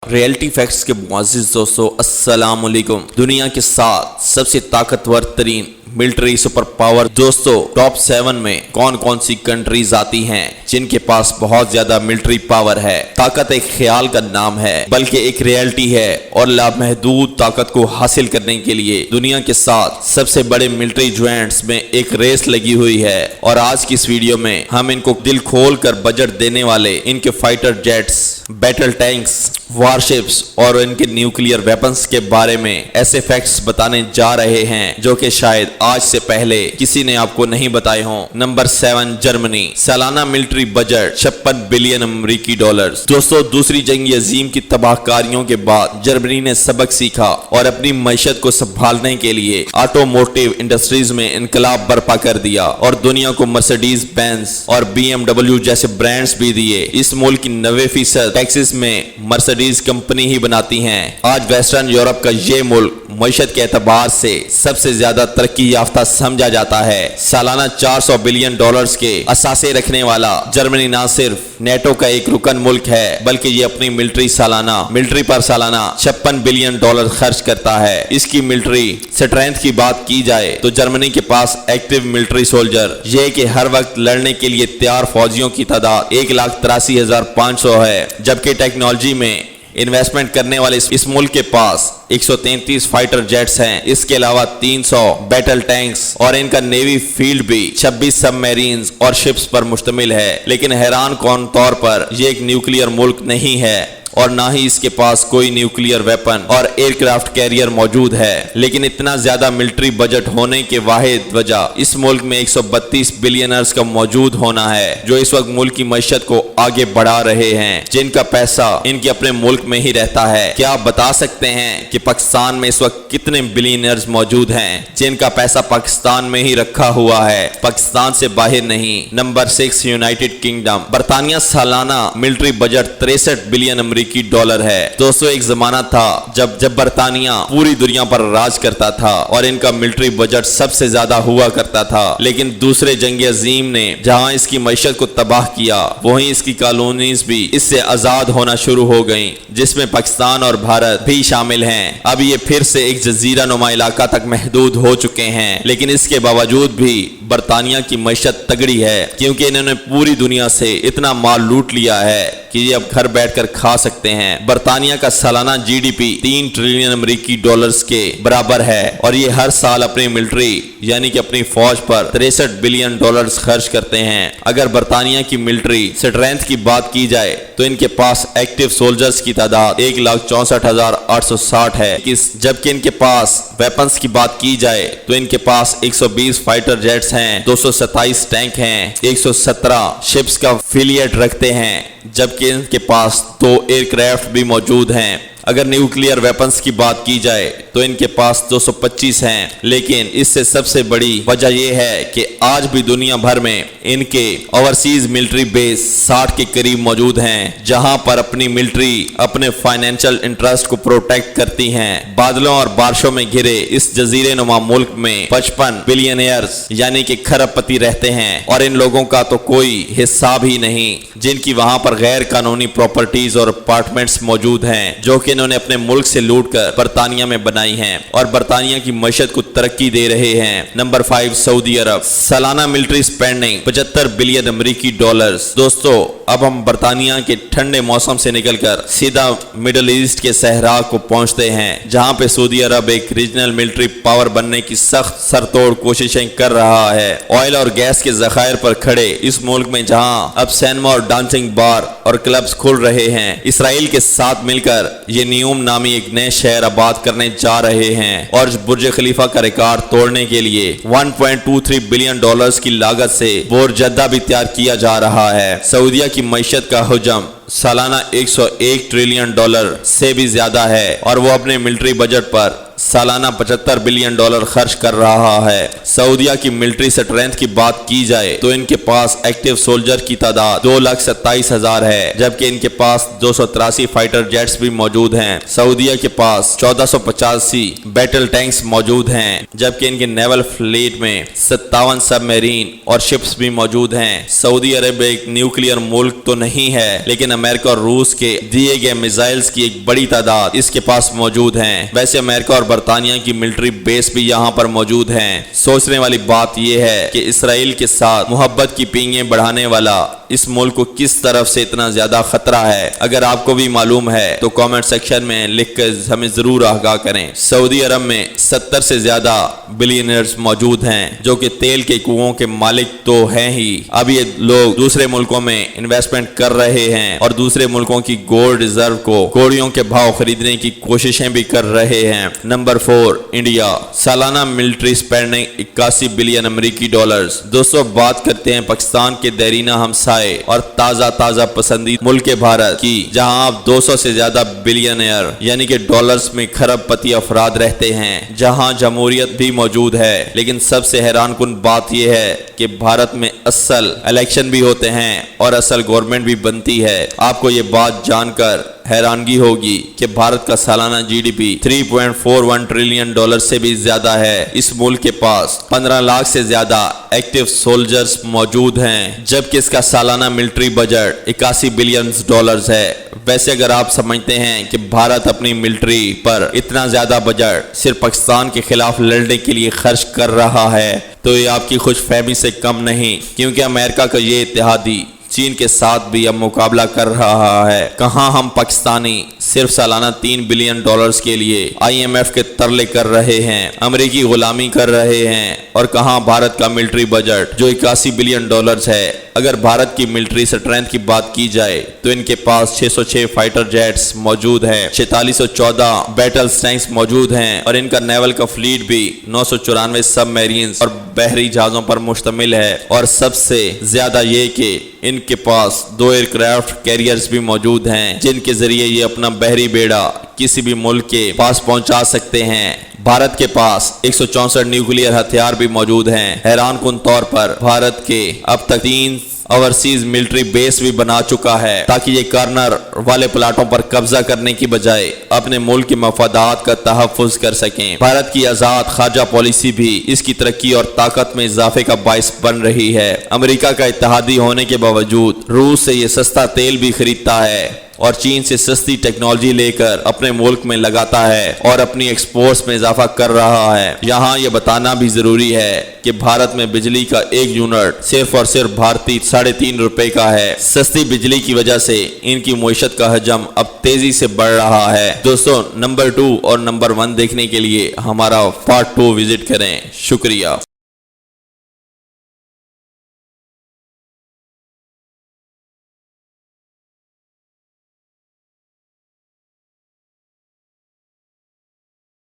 Reality facts کے معزز دوستو السلام علیکم۔ دنیا کے 7 سب سے طاقتور ترین ملٹری سپر پاور دوستو ٹاپ 7 میں کون کون سی کنٹریز آتی ہیں جن کے پاس بہت زیادہ ملٹری پاور ہے۔ طاقت ایک خیال کا نام ہے بلکہ ایک ریئلٹی ہے اور لامحدود طاقت کو حاصل کرنے کے لیے دنیا کے 7 سب سے بڑے ملٹری جوائنٹس میں ایک ریس لگی ہوئی ہے، اور آج کی اس ویڈیو میں ہم ان کو دل کھول کر بجٹ دینے والے ان کے فائٹر جیٹس، بیٹل ٹینکس، وارشپس اور ان کے نیوکلیئر ویپنز کے بارے میں ایسے فیکٹس بتانے جا رہے ہیں جو کہ شاید آج سے پہلے کسی نے آپ کو نہیں بتائے ہوں۔ نمبر 7 جرمنی، سالانہ ملٹری بجٹ 56 بلین امریکی ڈالرز۔ دوستو دوسری جنگ عظیم کی تباہ کاریوں کے بعد جرمنی نے سبق سیکھا اور اپنی معیشت کو سنبھالنے کے لیے آٹوموٹیو انڈسٹریز میں انقلاب برپا کر دیا اور دنیا کو مرسیڈیز بینز اور BMW جیسے برانڈز بھی دیے۔ اس ملک کی 90% ٹیکسس میں مرسیڈیز کمپنی ہی بناتی ہیں۔ آج ویسٹرن یورپ کا یہ ملک معیشت کے اعتبار سے سب سے زیادہ ترقی یافتہ سمجھا جاتا ہے۔ سالانہ 400 بلین ڈالرز کے اثاثے رکھنے والا جرمنی نہ صرف نیٹو کا ایک رکن ملک ہے بلکہ یہ اپنی ملٹری پر سالانہ 56 بلین ڈالر خرچ کرتا ہے۔ اس کی ملٹری سٹرینتھ کی بات کی جائے تو جرمنی کے پاس ایکٹیو ملٹری سولجر، یہ کہ ہر وقت لڑنے کے لیے تیار فوجیوں کی تعداد 1,83,500 ہے، جبکہ ٹیکنالوجی میں انویسٹمنٹ کرنے والے اس ملک کے پاس 133 فائٹر جیٹس ہیں۔ اس کے علاوہ 300 بیٹل ٹینکس اور ان کا نیوی فیلڈ بھی 26 سب میرینز اور شپس پر مشتمل ہے۔ لیکن حیران کن طور پر یہ ایک نیوکلیئر ملک نہیں ہے اور نہ ہی اس کے پاس کوئی نیوکلیئر ویپن اور ایئر کرافٹ کیریئر موجود ہے۔ لیکن اتنا زیادہ ملٹری بجٹ ہونے کے واحد وجہ اس ملک میں 132 بلینرز کا موجود ہونا ہے جو اس وقت ملک کی معیشت کو آگے بڑھا رہے ہیں، جن کا پیسہ ان کے اپنے ملک میں ہی رہتا ہے۔ کیا آپ بتا سکتے ہیں کہ پاکستان میں اس وقت کتنے بلینرز موجود ہیں جن کا پیسہ پاکستان میں ہی رکھا ہوا ہے، پاکستان سے باہر نہیں؟ نمبر 6 یونائٹڈ کنگڈم، برطانیہ سالانہ ملٹری بجٹ 63 بلین امریکی ڈالر ہے۔ دوستو ایک زمانہ تھا جب برطانیہ پوری دنیا پر راج کرتا تھا اور ان کا ملٹری بجٹ سب سے زیادہ ہوا کرتا تھا، لیکن دوسرے جنگ عظیم نے جہاں اس کی معیشت کو تباہ کیا وہیں اس کی کالونیز بھی اس سے آزاد ہونا شروع ہو گئیں، جس میں پاکستان اور بھارت بھی شامل ہیں۔ اب یہ پھر سے ایک جزیرہ نما علاقہ تک محدود ہو چکے ہیں، لیکن اس کے باوجود بھی برطانیہ کی معیشت تگڑی ہے کیونکہ انہوں نے پوری دنیا سے اتنا مال لوٹ لیا ہے کہ یہ اب گھر بیٹھ کر کھا سکتے ہیں۔ برطانیہ کا سالانہ GDP 3 ٹریلین امریکی ڈالرز کے برابر ہے اور یہ ہر سال اپنی ملٹری یعنی کہ اپنی فوج پر 63 بلین ڈالرز خرچ کرتے ہیں۔ اگر برطانیہ کی ملٹری سٹرینتھ کی بات کی جائے تو ان کے پاس ایکٹیو سولجرز کی تعداد 1,64,860 ہے، جبکہ ان کے پاس ویپنز کی بات کی جائے تو ان کے پاس 120 فائٹر جیٹس ہیں، 227 ٹینک ہیں، 117 شپس کا فیلیٹ رکھتے ہیں، جبکہ ان کے پاس 2 ایئر کرافٹ بھی موجود ہیں۔ اگر نیوکلیئر ویپنز کی بات کی جائے تو ان کے پاس 225 ہیں، لیکن اس سے سب سے بڑی وجہ یہ ہے کہ آج بھی دنیا بھر میں ان کے اوورسیز ملٹری بیس 60 کے قریب موجود ہیں، جہاں پر اپنی ملٹری اپنے فائنینشل انٹرسٹ کو پروٹیکٹ کرتی ہیں۔ بادلوں اور بارشوں میں گھرے اس جزیرے نما ملک میں 55 بلینئرز یعنی کہ کھرب پتی رہتے ہیں، اور ان لوگوں کا تو کوئی حساب ہی نہیں، جن کی وہاں پر غیر قانونی پراپرٹیز اور اپارٹمنٹس موجود ہیں جو کہ انہوں نے اپنے ملک سے لوٹ کر برطانیہ میں بنائی ہیں اور برطانیہ کی معیشت کو ترقی دے رہے ہیں۔ نمبر 5 سعودی عرب، سالانہ ملٹری سپینڈنگ 75 بلین امریکی ڈالرز۔ دوستو اب ہم برطانیہ کے ٹھنڈے موسم سے نکل کر سیدھا مڈل ایسٹ کے صحرا کو پہنچتے ہیں، جہاں پہ سعودی عرب ایک ریجنل ملٹری پاور بننے کی سخت سرتوڑ کوششیں کر رہا ہے۔ آئل اور گیس کے ذخائر پر کھڑے اس ملک میں جہاں اب سینما اور ڈانسنگ بار اور کلبز کھل رہے ہیں، اسرائیل کے ساتھ مل کر یہ نیوم نامی ایک نئے شہر آباد کرنے جا رہے ہیں اور برج خلیفہ کا ریکارڈ توڑنے کے لیے 1.23 بلین ڈالرز کی لاگت سے برج جدہ بھی تیار کیا جا رہا ہے۔ سعودیہ کی معیشت کا حجم سالانہ 101 ٹریلین ڈالر سے بھی زیادہ ہے اور وہ اپنے ملٹری بجٹ پر سالانہ $75 بلین خرچ کر رہا ہے۔ سعودیہ کی ملٹری سٹرینتھ کی بات کی جائے تو ان کے پاس ایکٹیو سولجر کی تعداد 2,27,000 ہے، جبکہ ان کے پاس 283 فائٹر جیٹس بھی موجود ہیں۔ سعودیہ کے پاس 1485 بیٹل ٹینکس موجود ہیں، جبکہ ان کے نیول فلیٹ میں 57 سب میرین اور شپس بھی موجود ہیں۔ سعودی عرب ایک نیوکلیئر ملک تو نہیں ہے، لیکن امریکہ اور روس کے دیے گئے میزائلز کی ایک بڑی تعداد اس کے پاس موجود ہیں۔ ویسے امریکہ اور برطانیہ کی ملٹری بیس بھی یہاں پر موجود ہیں۔ سوچنے والی بات یہ ہے کہ اسرائیل کے ساتھ محبت کی پینگیں بڑھانے والا اس ملک کو کس طرف سے اتنا زیادہ خطرہ ہے۔ اگر آپ کو بھی معلوم ہے تو کامنٹ سیکشن میں لکھ کر ہمیں ضرور آگاہ کریں۔ سعودی عرب میں 70 سے زیادہ بلینئرز موجود ہیں، جو کہ تیل کے کنوؤں کے مالک تو ہیں ہی، اب یہ لوگ دوسرے ملکوں میں انویسٹمنٹ کر رہے ہیں اور دوسرے ملکوں کی گولڈ ریزرو کو کوڑیوں کے بھاؤ خریدنے کی کوششیں بھی کر رہے ہیں۔ Number 4، India. سالانہ ملٹری سپینڈنگ 81 بلین امریکی ڈالرز۔ دوستو، بات کرتے ہیں پاکستان کے دیرینہ ہمسائے اور تازہ پسندیدہ ملک بھارت کی، جہاں اب 200 سے زیادہ بلینئر یعنی کہ ڈالرز میں کھرب پتی افراد رہتے ہیں، جہاں جمہوریت بھی موجود ہے۔ لیکن سب سے حیران کن بات یہ ہے کہ بھارت میں اصل الیکشن بھی ہوتے ہیں اور اصل گورنمنٹ بھی بنتی ہے۔ آپ کو یہ بات جان کر حیرانگی ہوگی کہ بھارت کا سالانہ G D P 3.41 trillion dollar سے بھی زیادہ ہے۔ اس ملک کے پاس 15 لاکھ سے زیادہ ایکٹیو سولجرز موجود ہیں، جبکہ اس کا سالانہ ملٹری بجٹ 81 بلین ڈالرز ہے۔ ویسے اگر آپ سمجھتے ہیں کہ بھارت اپنی ملٹری پر اتنا زیادہ بجٹ صرف پاکستان کے خلاف لڑنے کے لیے خرچ کر رہا ہے تو یہ آپ کی خوش فہمی سے کم نہیں، کیونکہ امریکہ کا یہ اتحادی چین کے ساتھ بھی اب مقابلہ کر رہا ہے۔ کہاں ہم پاکستانی صرف سالانہ 3 بلین ڈالرز کے لیے IMF کے ترلے کر رہے ہیں، امریکی غلامی کر رہے ہیں، اور کہاں بھارت کا ملٹری بجٹ جو 81 بلین ڈالرز ہے۔ اگر بھارت کی ملٹری سٹرینتھ کی بات کی جائے تو ان کے پاس 606 فائٹر جیٹس موجود ہیں، 4614 بیٹل ٹینکس موجود ہیں، اور ان کا نیول کا فلیٹ بھی 994 سب میرینز اور بحری جہازوں پر مشتمل ہے۔ اور سب سے زیادہ یہ کہ ان کے پاس 2 ایئرکرافٹ کیریئرز بھی موجود ہیں، جن کے ذریعے یہ اپنا بحری بیڑا کسی بھی ملک کے پاس پہنچا سکتے ہیں۔ بھارت کے پاس 164 نیوکلیئر ہتھیار بھی موجود ہیں۔ حیران کن طور پر بھارت کے اب تک 3 اوورسیز ملٹری بیس بھی بنا چکا ہے، تاکہ یہ کارنر والے پلاٹوں پر قبضہ کرنے کی بجائے اپنے ملک کے مفادات کا تحفظ کر سکیں۔ بھارت کی آزاد خارجہ پالیسی بھی اس کی ترقی اور طاقت میں اضافے کا باعث بن رہی ہے۔ امریکہ کا اتحادی ہونے کے باوجود روس سے یہ سستا تیل بھی خریدتا ہے اور چین سے سستی ٹیکنالوجی لے کر اپنے ملک میں لگاتا ہے اور اپنی ایکسپورٹس میں اضافہ کر رہا ہے۔ یہاں یہ بتانا بھی ضروری ہے کہ بھارت میں بجلی کا 1 یونٹ صرف اور صرف بھارتی 3.5 روپے کا ہے۔ سستی بجلی کی وجہ سے ان کی معیشت کا حجم اب تیزی سے بڑھ رہا ہے۔ دوستو، نمبر 2 اور نمبر 1 دیکھنے کے لیے ہمارا پارٹ 2 وزٹ کریں۔ شکریہ۔